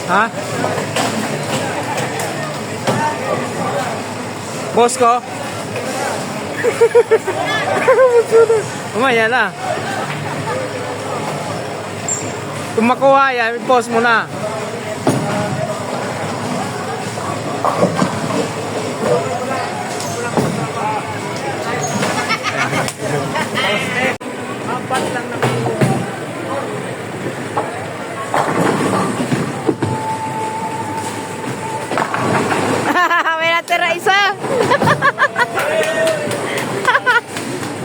Ha? Boss ko? Umaya na. Kung makuha yan, boss mo na. Apat lang na. May natira isa.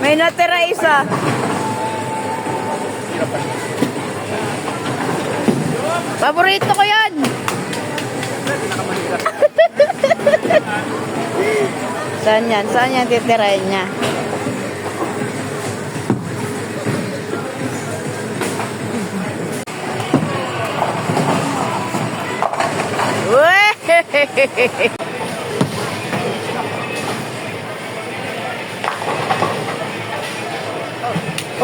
May natira isa. Paborito ko yan. Saan yan? Saan yan titirahin niya?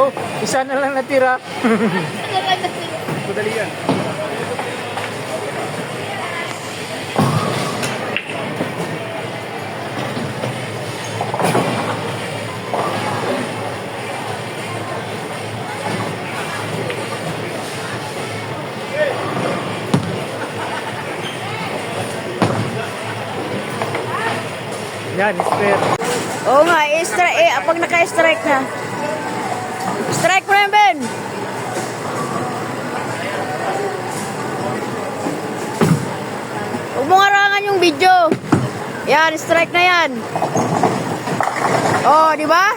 Oh, isa na lang natira. Madali yan. Yan, spare. Oo nga, pag naka-strike na. Strike mo na yan, Ben. Huwag mo ngarangan yung video. Yan, strike na yan. Oh, di ba?